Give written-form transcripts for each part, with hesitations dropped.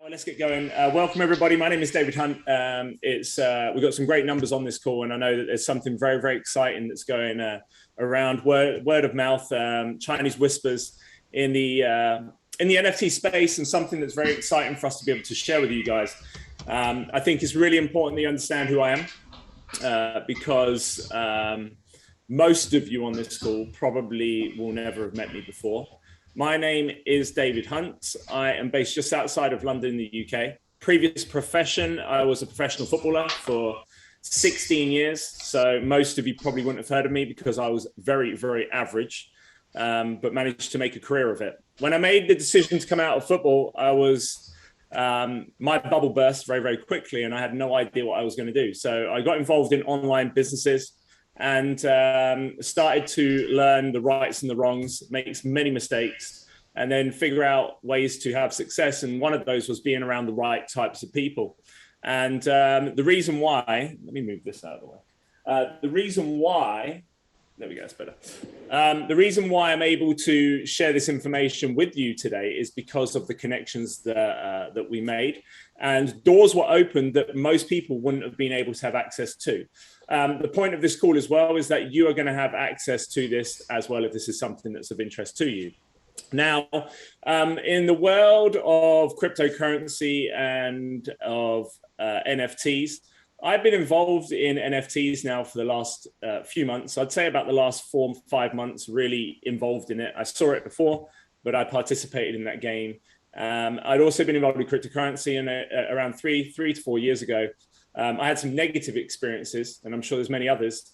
Well, let's get going. Welcome, everybody. My name is David Hunt. We've got some great numbers on this call, and I know that there's something very, very exciting that's going around word of mouth, Chinese whispers in the NFT space, and something that's very exciting for us to be able to share with you guys. I think it's really important that you understand who I am, because most of you on this call probably will never have met me before. My name is David Hunt. I am based just outside of London in the UK. Previous profession, I was a professional footballer for 16 years. So most of you probably wouldn't have heard of me because I was very, very average, but managed to make a career of it. When I made the decision to come out of football, my bubble burst very, very quickly, and I had no idea what I was going to do. So I got involved in online businesses and started to learn the rights and the wrongs, make many mistakes, and then figure out ways to have success. And one of those was being around the right types of people. And the reason why, let me move this out of the way. The reason why, there we go, that's better. The reason why I'm able to share this information with you today is because of the connections that we made, and doors were opened that most people wouldn't have been able to have access to. The point of this call as well is that you are going to have access to this as well if this is something that's of interest to you. Now, in the world of cryptocurrency and of NFTs, I've been involved in NFTs now for the last few months. I'd say about the last 4 or 5 months, really involved in it. I saw it before, but I participated in that game. I'd also been involved in cryptocurrency, and around three to 4 years ago, I had some negative experiences, and I'm sure there's many others,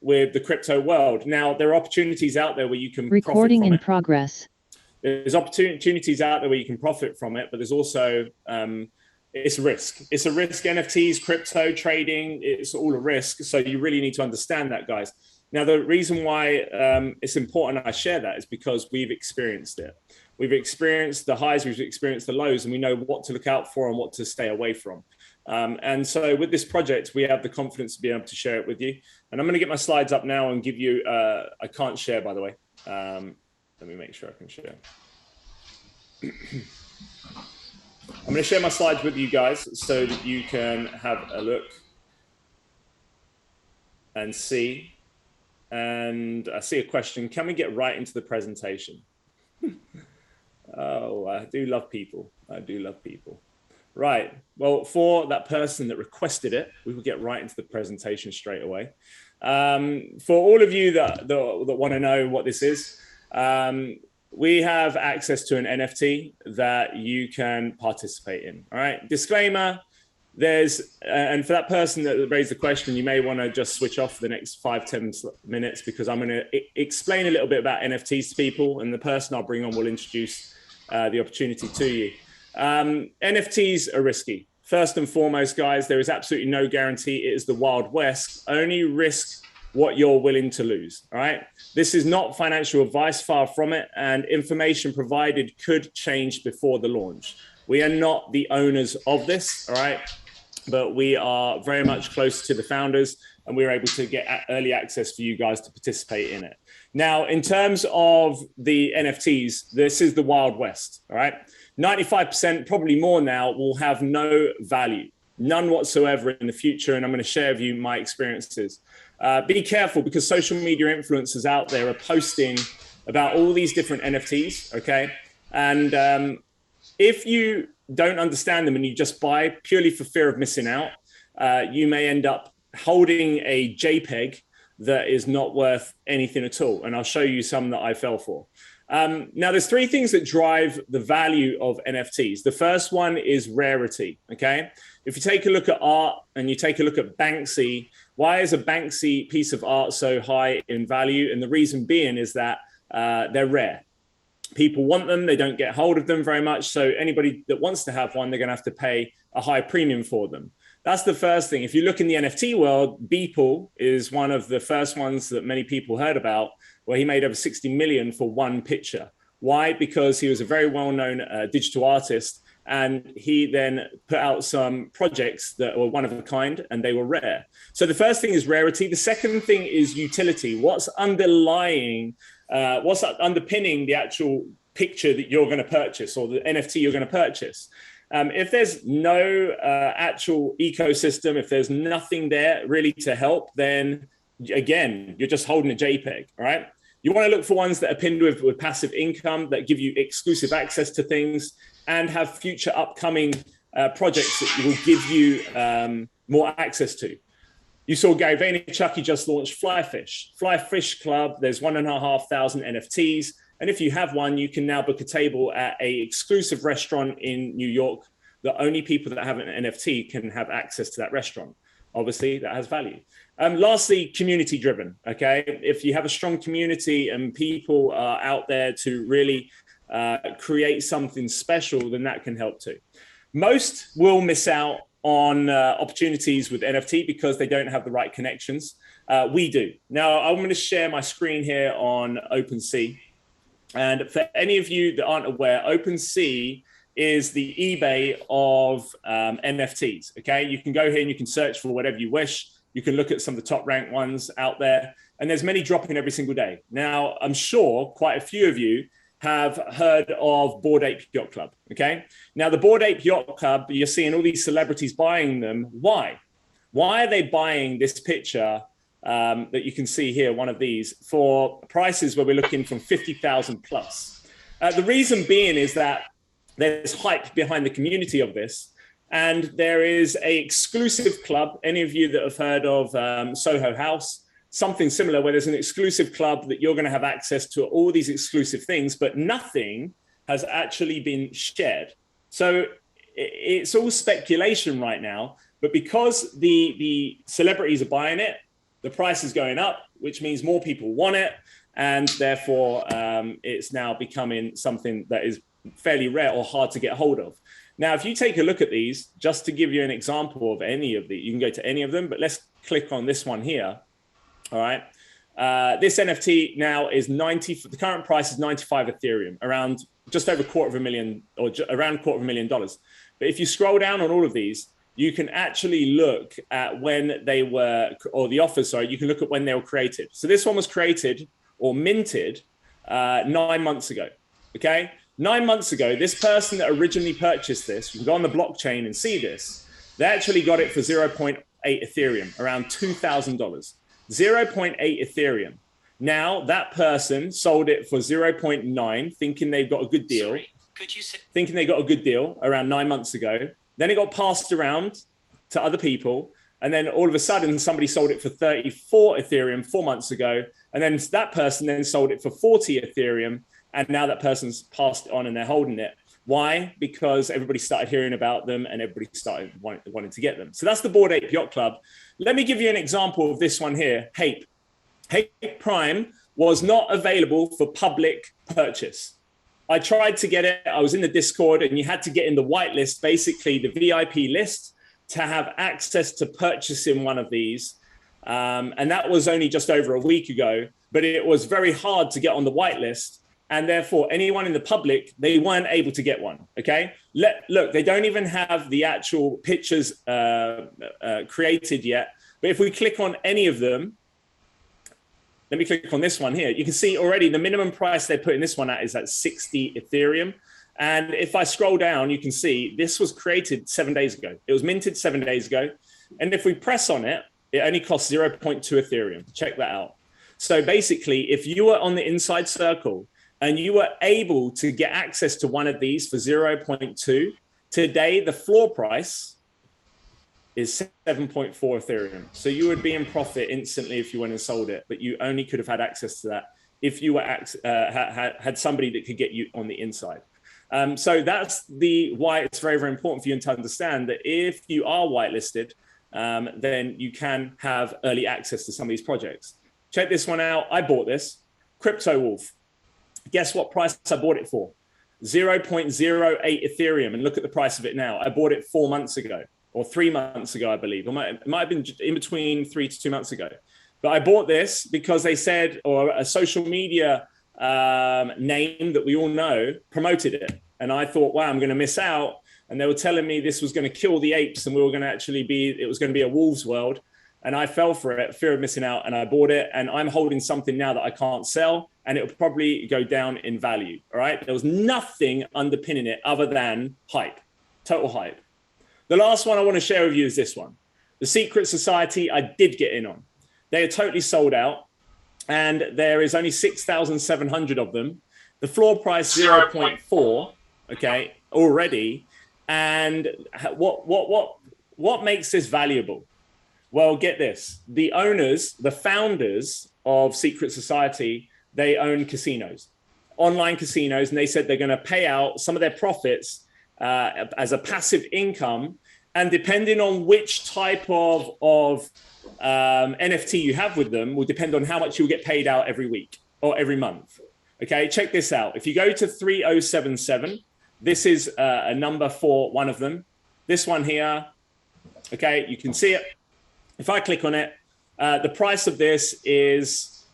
with the crypto world. Now, there are opportunities out there where you can recording in progress. There's opportunities out there where you can profit from it, but there's also it's a risk. It's a risk. NFTs, crypto trading, it's all a risk. So you really need to understand that, guys. Now, the reason why it's important I share that is because we've experienced it. We've experienced the highs, we've experienced the lows, and we know what to look out for and what to stay away from. And so with this project, we have the confidence to be able to share it with you. And I'm going to get my slides up now and give you, I can't share, by the way. Let me make sure I can share. I'm going to share my slides with you guys so that you can have a look and see. And I see a question. Can we get right into the presentation? Oh, I do love people. I do love people. Right. Well, for that person that requested it, we will get right into the presentation straight away. For all of you that want to know what this is, we have access to an NFT that you can participate in. All right. Disclaimer. And for that person that raised the question, you may want to just switch off for the next 5-10 minutes, because I'm going to explain a little bit about NFTs to people, and the person I'll bring on will introduce the opportunity to you. NFTs are risky. First and foremost, guys, there is absolutely no guarantee. It is the Wild West. Only risk what you're willing to lose. All right. This is not financial advice, far from it. And information provided could change before the launch. We are not the owners of this. All right. But we are very much close to the founders, and we're able to get early access for you guys to participate in it. Now, in terms of the NFTs, this is the Wild West. All right. 95%, probably more now, will have no value, none whatsoever in the future. And I'm going to share with you my experiences. Be careful, because social media influencers out there are posting about all these different NFTs. Okay. And if you don't understand them and you just buy purely for fear of missing out, you may end up holding a JPEG that is not worth anything at all. And I'll show you some that I fell for. Now, there's 3 things that drive the value of NFTs. The first one is rarity. Okay. If you take a look at art and you take a look at Banksy, why is a Banksy piece of art so high in value? And the reason being is that they're rare. People want them. They don't get hold of them very much. So anybody that wants to have one, they're going to have to pay a high premium for them. That's the first thing. If you look in the NFT world, Beeple is one of the first ones that many people heard about, where he made over 60 million for one picture. Why? Because he was a very well-known digital artist, and he then put out some projects that were one of a kind, and they were rare. So the first thing is rarity. The second thing is utility. What's underpinning the actual picture that you're going to purchase, or the NFT you're going to purchase? If there's no actual ecosystem, if there's nothing there really to help, then again, you're just holding a JPEG, right? You want to look for ones that are pinned with passive income, that give you exclusive access to things and have future upcoming projects that will give you more access to. You saw Gary Vaynerchuk, he just launched Fly Fish Club. There's 1,500 NFTs. And if you have one, you can now book a table at an exclusive restaurant in New York that only people that have an NFT can have access to that restaurant. Obviously, that has value. Lastly, community driven, okay? If you have a strong community and people are out there to really create something special, then that can help too. Most will miss out on opportunities with NFT because they don't have the right connections. We do. Now, I'm going to share my screen here on OpenSea. And for any of you that aren't aware, OpenSea is the eBay of NFTs, okay? You can go here and you can search for whatever you wish. You can look at some of the top ranked ones out there, and there's many dropping every single day. Now, I'm sure quite a few of you have heard of Bored Ape Yacht Club, okay? Now, the Bored Ape Yacht Club, you're seeing all these celebrities buying them. Why? Why are they buying this picture that you can see here, one of these, for prices where we're looking from 50,000 plus? The reason being is that there's hype behind the community of this, and there is a exclusive club. Any of you that have heard of Soho House, something similar, where there's an exclusive club that you're going to have access to all these exclusive things, but nothing has actually been shared. So it's all speculation right now, but because the celebrities are buying it, the price is going up, which means more people want it. And therefore, it's now becoming something that is fairly rare or hard to get hold of. Now, if you take a look at these, just to give you an example of any of these, you can go to any of them, but let's click on this one here. All right. This NFT now is 90, the current price is 95 Ethereum, around just over $250,000 or around $250,000. But if you scroll down on all of these, you can actually look at when they were, or the offers, sorry, you can look at when they were created. So this one was created or minted 9 months ago, okay? 9 months ago, this person that originally purchased this, you can go on the blockchain and see this, they actually got it for 0.8 Ethereum, around $2,000. 0.8 Ethereum. Now that person sold it for 0.9, thinking they've got a good deal. Sorry, could you say- thinking they got a good deal around 9 months ago. Then it got passed around to other people. And then all of a sudden, somebody sold it for 34 Ethereum 4 months ago. And then that person then sold it for 40 Ethereum. And now that person's passed it on and they're holding it. Why? Because everybody started hearing about them and everybody started wanting to get them. So that's the Bored Ape Yacht Club. Let me give you an example of this one here, Hape. Hape Prime was not available for public purchase. I tried to get it. I was in the Discord and you had to get in the whitelist, basically the VIP list, to have access to purchasing one of these. And that was only just over a week ago, but it was very hard to get on the whitelist. And therefore, anyone in the public, they weren't able to get one, okay? Look, they don't even have the actual pictures created yet. But if we click on any of them, let me click on this one here. You can see already the minimum price they're putting this one at is at 60 Ethereum. And if I scroll down, you can see this was created 7 days ago. It was minted 7 days ago. And if we press on it, it only costs 0.2 Ethereum. Check that out. So basically, if you were on the inside circle and you were able to get access to one of these for 0.2, today the floor price is 7.4 Ethereum. So you would be in profit instantly if you went and sold it, but you only could have had access to that if you were had somebody that could get you on the inside. So that's why it's very, very important for you to understand that if you are whitelisted, then you can have early access to some of these projects. Check this one out. I bought this, Crypto Wolf. Guess what price I bought it for? 0.08 Ethereum. And look at the price of it now. I bought it 4 months ago. Or 3 months ago, I believe. It might have been in between 3 to 2 months ago. But I bought this because they said, or a social media name that we all know promoted it. And I thought, wow, I'm going to miss out. And they were telling me this was going to kill the apes and we were going to it was going to be a wolves world. And I fell for it, fear of missing out. And I bought it. And I'm holding something now that I can't sell. And it will probably go down in value. All right. There was nothing underpinning it other than hype. total hype. The last one I want to share with you is this one. The Secret Society, I did get in on. They are totally sold out, and there is only 6,700 of them. The floor price 0.4, okay, already. And what makes this valuable? Well, get this. The owners, the founders of Secret Society, they own casinos, online casinos, and they said they're going to pay out some of their profits as a passive income. And depending on which type of NFT you have with them will depend on how much you'll get paid out every week or every month. Okay, check this out. If you go to 3077, this is a number for one of them. This one here, okay, you can see it. If I click on it, the price of this is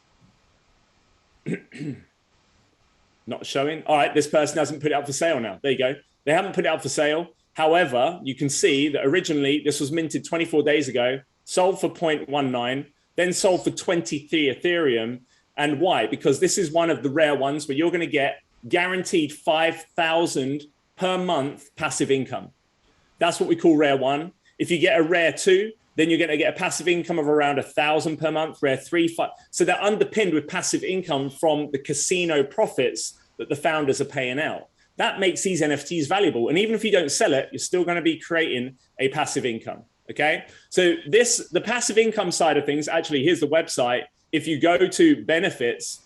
not showing. All right, this person hasn't put it up for sale now. There you go. They haven't put it up for sale. However, you can see that originally this was minted 24 days ago, sold for 0.19, then sold for 23 Ethereum. And why? Because this is one of the rare ones where you're going to get guaranteed 5,000 per month passive income. That's what we call rare one. If you get a rare 2, then you're going to get a passive income of around 1,000 per month, rare 3, 5. So they're underpinned with passive income from the casino profits that the founders are paying out. That makes these NFTs valuable. And even if you don't sell it, you're still going to be creating a passive income. Okay. So the passive income side of things, actually, here's the website. If you go to benefits,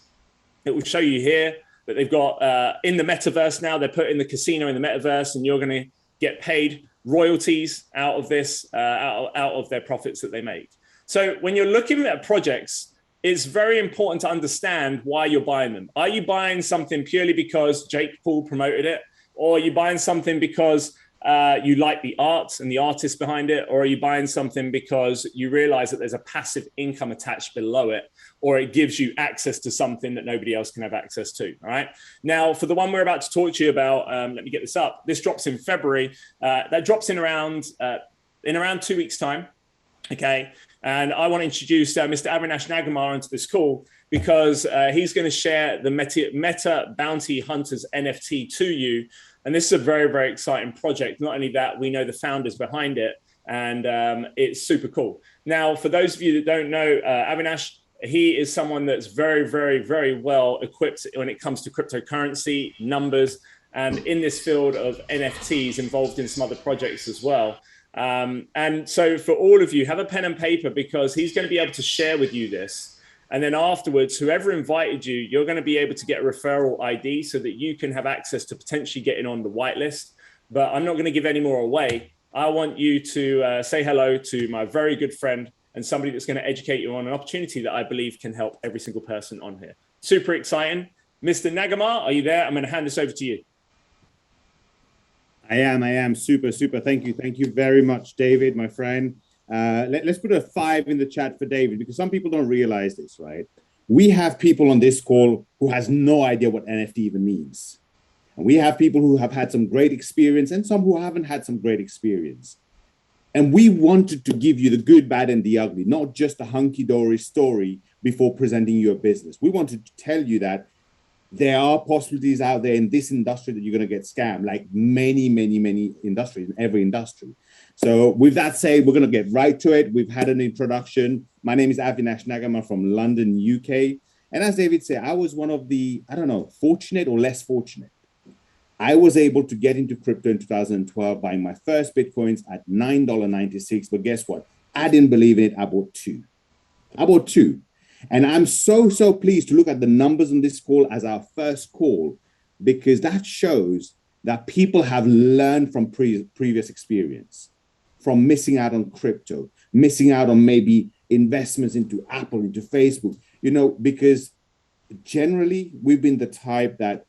it will show you here that they've got in the metaverse now, they're putting the casino in the metaverse, and you're going to get paid royalties out of this, out of their profits that they make. So when you're looking at projects, it's very important to understand why you're buying them. Are you buying something purely because Jake Paul promoted it? Or are you buying something because you like the art and the artist behind it? Or are you buying something because you realize that there's a passive income attached below it, or it gives you access to something that nobody else can have access to? All right. Now, for the one we're about to talk to you about, let me get this up. This drops in February. That drops in around 2 weeks' time. Okay. And I want to introduce Mr. Avinash Nagamar onto this call because he's going to share the Meta Bounty Hunters NFT to you. And this is a very, very exciting project. Not only that, we know the founders behind it, and it's super cool. Now, for those of you that don't know, Avinash, he is someone that's very, very, very well equipped when it comes to cryptocurrency, numbers, and in this field of NFTs, involved in some other projects as well. And so for all of you, have a pen and paper, because he's going to be able to share with you this. And then afterwards, whoever invited you, you're going to be able to get a referral ID so that you can have access to potentially getting on the whitelist. But I'm not going to give any more away. I want you to say hello to my very good friend and somebody that's going to educate you on an opportunity that I believe can help every single person on here. Super exciting. Mr. Nagamar, are you there? I'm going to hand this over to you. I am. Super. Thank you. Thank you very much, David, my friend. Let's put a 5 in the chat for David, because some people don't realize this, right? We have people on this call who has no idea what NFT even means. And we have people who have had some great experience and some who haven't had some great experience. And we wanted to give you the good, bad, and the ugly, not just a hunky-dory story before presenting your business. We wanted to tell you that there are possibilities out there in this industry that you're going to get scammed, like many industries, in every industry. So with that said, we're going to get right to it. We've had an introduction. My name is Avinash Nagamar from London, UK. And as David said, I was one of the, fortunate or less fortunate. I was able to get into crypto in 2012, buying my first Bitcoins at $9.96. But guess what? I didn't believe in it. I bought two. And I'm so pleased to look at the numbers on this call as our first call, because that shows that people have learned from previous experience, from missing out on crypto, missing out on maybe investments into Apple, into Facebook, because generally we've been the type that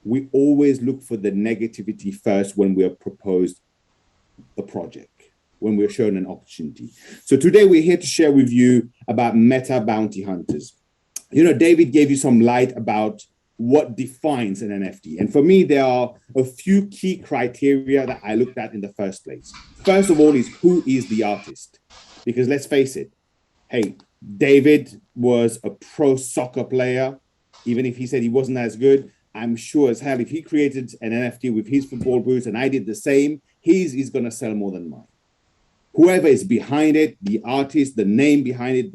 we always look for the negativity first when we are proposed a project, when we're shown an opportunity. So today we're here to share with you about Meta Bounty Hunters. David gave you some light about what defines an NFT. And for me, there are a few key criteria that I looked at in the first place. First of all is, who is the artist? Because let's face it, hey, David was a pro soccer player. Even if he said he wasn't as good, I'm sure as hell if he created an NFT with his football boots and I did the same, his is going to sell more than mine. Whoever is behind it, the artist, the name behind it,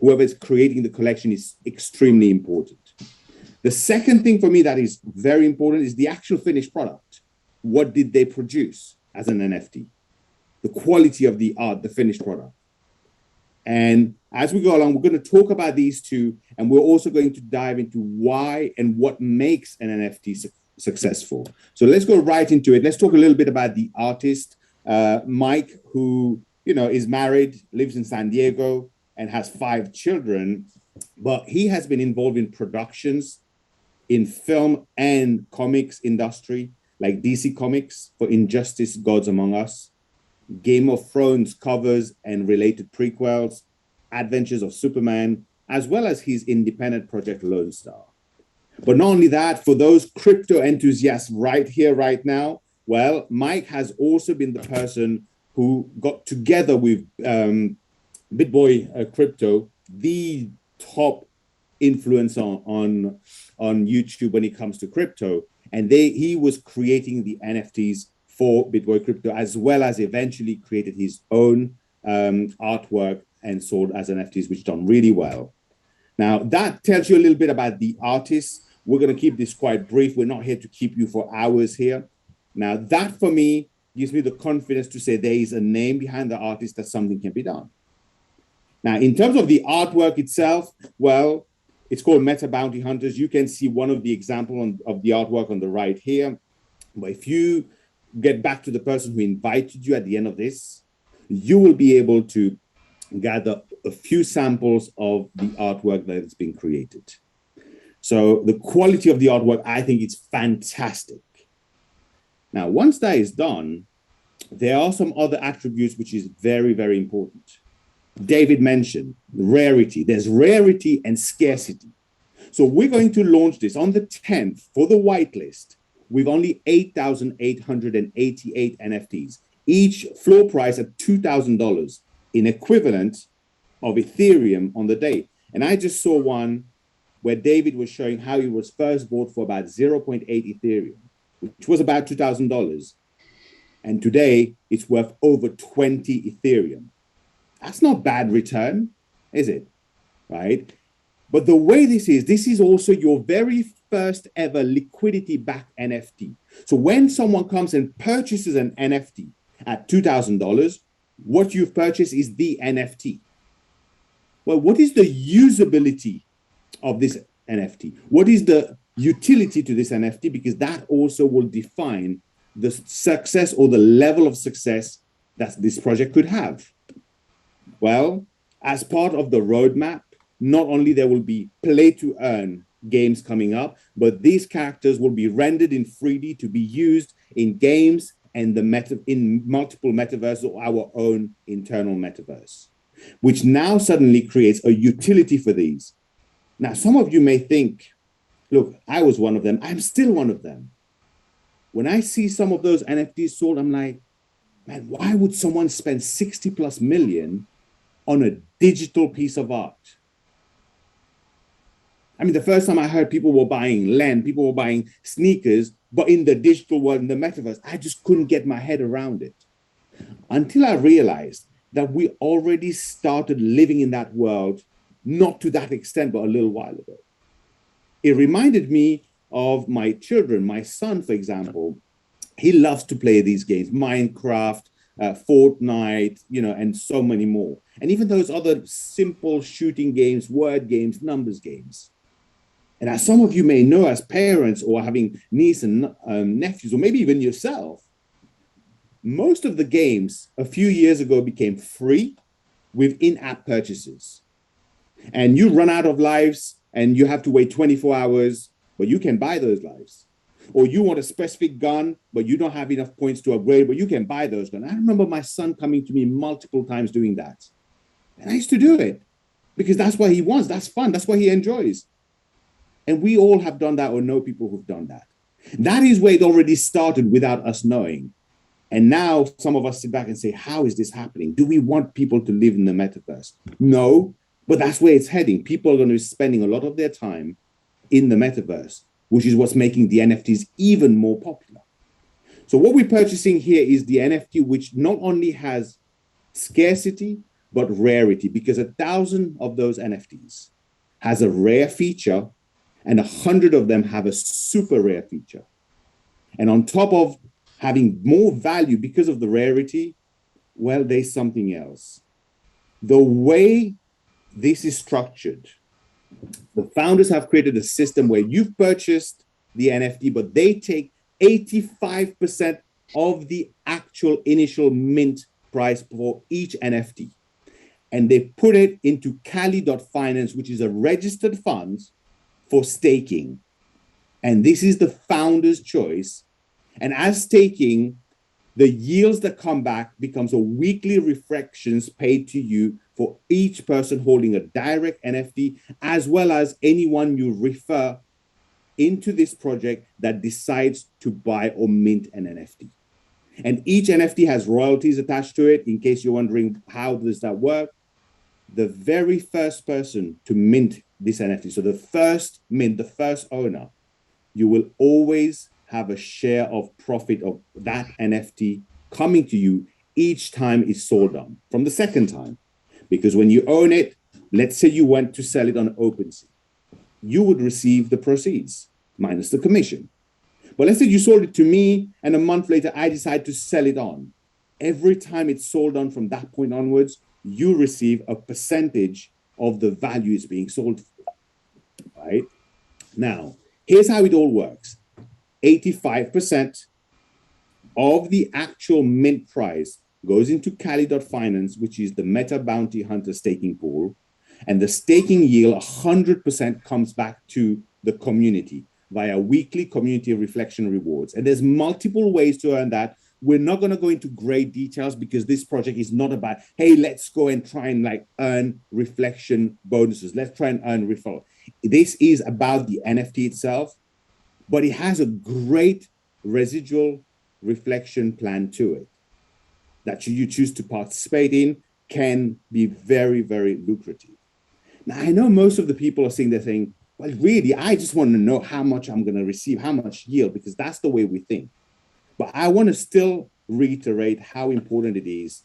whoever is creating the collection is extremely important. The second thing for me that is very important is the actual finished product. What did they produce as an NFT? The quality of the art, the finished product. And as we go along, we're going to talk about these two, and we're also going to dive into why and what makes an NFT successful. So let's go right into it. Let's talk a little bit about the artist, Mike, who, is married, lives in San Diego, and has 5 children, but he has been involved in productions in film and comics industry, like DC Comics for Injustice, Gods Among Us, Game of Thrones covers and related prequels, Adventures of Superman, as well as his independent project Lone Star. But not only that, for those crypto enthusiasts right here, right now, well, Mike has also been the person who got together with BitBoy Crypto, the top influencer on YouTube when it comes to crypto. And he was creating the NFTs for BitBoy Crypto, as well as eventually created his own artwork and sold as NFTs, which done really well. Now, that tells you a little bit about the artist. We're going to keep this quite brief. We're not here to keep you for hours here. Now, that for me gives me the confidence to say there is a name behind the artist that something can be done. Now, in terms of the artwork itself, well, it's called Meta Bounty Hunters. You can see one of the examples of the artwork on the right here. But if you get back to the person who invited you at the end of this, you will be able to gather a few samples of the artwork that has been created. So the quality of the artwork, I think it's fantastic. Now, once that is done, there are some other attributes which is very, very important. David mentioned rarity. There's rarity and scarcity. So we're going to launch this on the 10th for the whitelist with only 8,888 NFTs, each floor price at $2,000 in equivalent of Ethereum on the day. And I just saw one where David was showing how he was first bought for about 0.8 Ethereum, which was about $2,000. And today it's worth over 20 Ethereum. That's not bad return, is it? Right? But the way this is also your very first ever liquidity backed NFT. So when someone comes and purchases an NFT at $2,000, what you've purchased is the NFT. Well, what is the usability of this NFT? What is the utility to this NFT? Because that also will define the success or the level of success that this project could have. Well, as part of the roadmap, not only there will be play to earn games coming up, but these characters will be rendered in 3D to be used in games and in multiple metaverses or our own internal metaverse, which now suddenly creates a utility for these. Now, some of you may think, look, I was one of them. I'm still one of them. When I see some of those NFTs sold, I'm like, man, why would someone spend 60 plus million on a digital piece of art? I mean, the first time I heard people were buying land, people were buying sneakers, but in the digital world, in the metaverse, I just couldn't get my head around it. Until I realized that we already started living in that world, not to that extent, but a little while ago. It reminded me of my children. My son, for example, he loves to play these games, Minecraft, Fortnite, and so many more. And even those other simple shooting games, word games, numbers games. And as some of you may know, as parents or having nieces and nephews, or maybe even yourself, most of the games a few years ago became free with in-app purchases. And you run out of lives and you have to wait 24 hours, but you can buy those lives. Or you want a specific gun, but you don't have enough points to upgrade, but you can buy those guns. I remember my son coming to me multiple times doing that. And I used to do it because that's what he wants. That's fun. That's what he enjoys. And we all have done that or know people who've done that. That is where it already started without us knowing. And now some of us sit back and say, how is this happening? Do we want people to live in the metaverse? No, but that's where it's heading. People are going to be spending a lot of their time in the metaverse, which is what's making the NFTs even more popular. So what we're purchasing here is the NFT, which not only has scarcity, but rarity, because 1,000 of those NFTs has a rare feature and 100 of them have a super rare feature. And on top of having more value because of the rarity, well, there's something else. The way this is structured, the founders have created a system where you've purchased the NFT, but they take 85% of the actual initial mint price for each NFT. And they put it into Kali.finance, which is a registered fund for staking. And this is the founder's choice. And as staking, the yields that come back becomes a weekly reflections paid to you for each person holding a direct NFT, as well as anyone you refer into this project that decides to buy or mint an NFT. And each NFT has royalties attached to it. In case you're wondering, how does that work? The very first person to mint this NFT, so the first mint, the first owner, you will always have a share of profit of that NFT coming to you each time it's sold on from the second time. Because when you own it, let's say you went to sell it on OpenSea, you would receive the proceeds minus the commission. But let's say you sold it to me and a month later, I decide to sell it on. Every time it's sold on from that point onwards, you receive a percentage of the value it's being sold for, right? Now, here's how it all works. 85% of the actual mint price goes into Kali.finance, which is the Meta Bounty Hunter staking pool. And the staking yield, 100% comes back to the community via weekly community reflection rewards. And there's multiple ways to earn that. We're not going to go into great details because this project is not about, hey, let's go and try and like earn reflection bonuses. Let's try and earn referral. This is about the NFT itself, but it has a great residual reflection plan to it that should you choose to participate in can be very, very lucrative. Now, I know most of the people are sitting there saying, well, really, I just want to know how much I'm going to receive, how much yield, because that's the way we think. But I want to still reiterate how important it is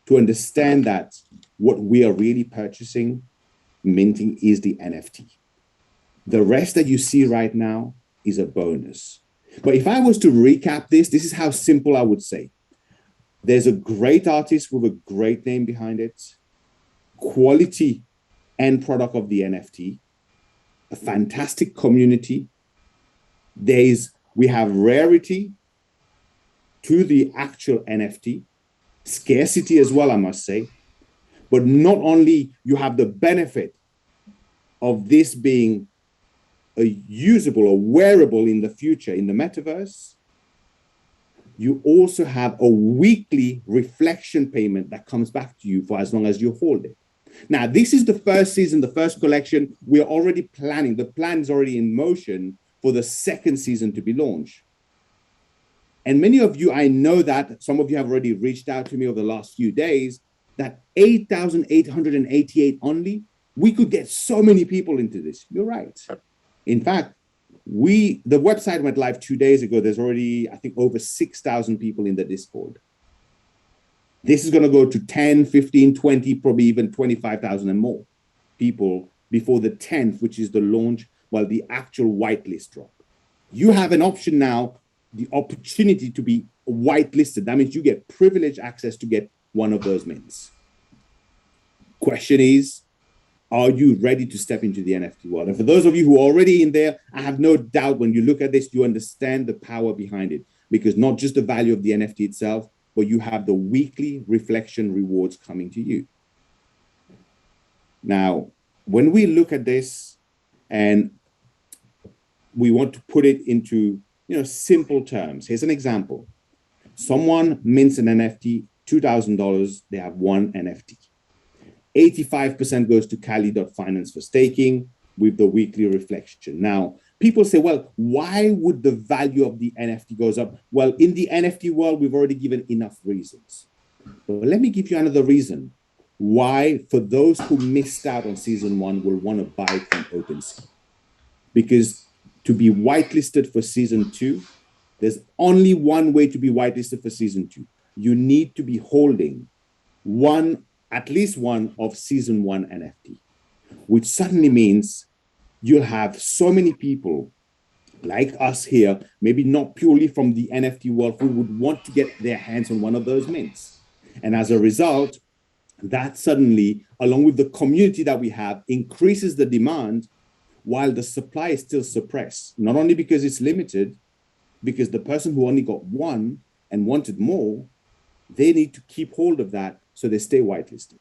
to understand that what we are really purchasing, minting, is the NFT. The rest that you see right now is a bonus. But if I was to recap this is how simple I would say. There's a great artist with a great name behind it, quality end product of the NFT, a fantastic community. We have rarity to the actual NFT, scarcity as well, I must say. But not only you have the benefit of this being a usable or wearable in the future in the metaverse, you also have a weekly reflection payment that comes back to you for as long as you hold it. Now, this is the first season, the first collection. We're already planning. The plan is already in motion for the second season to be launched. And many of you, I know that some of you have already reached out to me over the last few days, that 8,888 only, we could get so many people into this. You're right. In fact, the website went live 2 days ago. There's already, I think, over 6,000 people in the Discord. This is going to go to 10, 15, 20, probably even 25,000 and more people before the 10th, which is the launch, while the actual whitelist drop. You have an option now, the opportunity to be whitelisted. That means you get privileged access to get one of those mints. Question is, are you ready to step into the NFT world? And for those of you who are already in there, I have no doubt when you look at this, you understand the power behind it, because not just the value of the NFT itself, but you have the weekly reflection rewards coming to you. Now, when we look at this and we want to put it into simple terms, here's an example. Someone mints an NFT, $2,000, they have one NFT. 85% goes to Kali.finance for staking with the weekly reflection. Now, people say, well, why would the value of the NFT goes up? Well, in the NFT world, we've already given enough reasons. But let me give you another reason why, for those who missed out on season one, will want to buy from OpenSea. Because to be whitelisted for season two, There's only one way to be whitelisted for season 2. You need to be holding at least one of season 1 NFT, which suddenly means you'll have so many people like us here, maybe not purely from the NFT world, who would want to get their hands on one of those mints. And as a result, that suddenly, along with the community that we have, increases the demand while the supply is still suppressed. Not only because it's limited, because the person who only got one and wanted more, they need to keep hold of that so they stay whitelisted.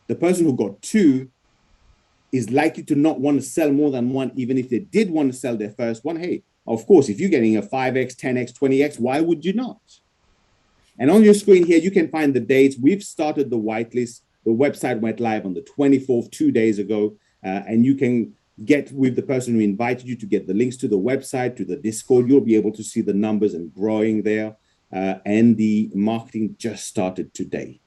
The person who got two is likely to not want to sell more than one, even if they did want to sell their first one. Hey, of course, if you're getting a 5x, 10x, 20x, why would you not? And on your screen here, you can find the dates. We've started the whitelist. The website went live on the 24th, 2 days ago, and you can get with the person who invited you to get the links to the website, to the Discord. You'll be able to see the numbers and growing there. And the marketing just started today.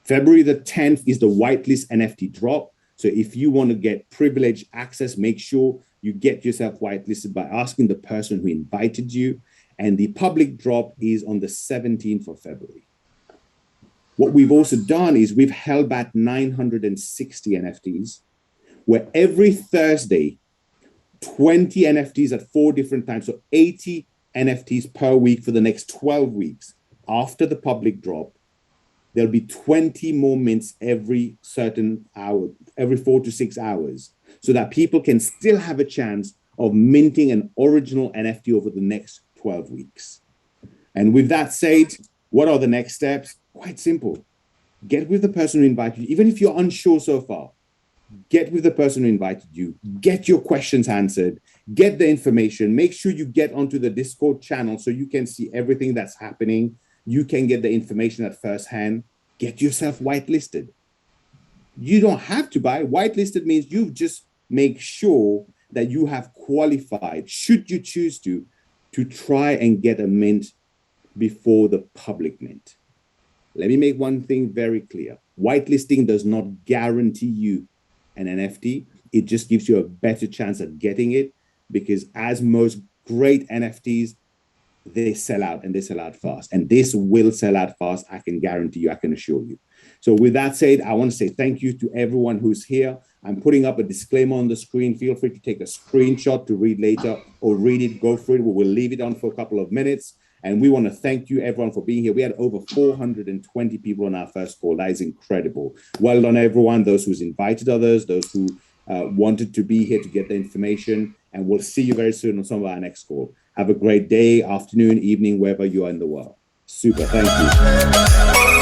February the 10th is the whitelist NFT drop. So if you want to get privileged access, make sure you get yourself whitelisted by asking the person who invited you. And the public drop is on the 17th of February. What we've also done is we've held back 960 NFTs, where every Thursday, 20 NFTs at 4 different times, so 80 NFTs per week for the next 12 weeks. After the public drop, there'll be 20 more mints every certain hour, every 4 to 6 hours, so that people can still have a chance of minting an original NFT over the next 12 weeks. And with that said, what are the next steps? Quite simple. Get with the person who invited you. Even if you're unsure so far, get with the person who invited you, get your questions answered, get the information, make sure you get onto the Discord channel so you can see everything that's happening. You can get the information at first hand, get yourself whitelisted. You don't have to buy. Whitelisted means you just make sure that you have qualified, should you choose to try and get a mint before the public mint. Let me make one thing very clear. Whitelisting does not guarantee you an NFT. It just gives you a better chance at getting it, because as most great NFTs, they sell out, and they sell out fast. And this will sell out fast. I can guarantee you, I can assure you. So with that said, I want to say thank you to everyone who's here. I'm putting up a disclaimer on the screen. Feel free to take a screenshot to read later, or read it, go through it. We will leave it on for a couple of minutes. And we want to thank you, everyone, for being here. We had over 420 people on our first call. That is incredible. Well done, everyone. Those who's invited others, those who wanted to be here to get the information. And we'll see you very soon on some of our next call. Have a great day, afternoon, evening, wherever you are in the world. Super. Thank you.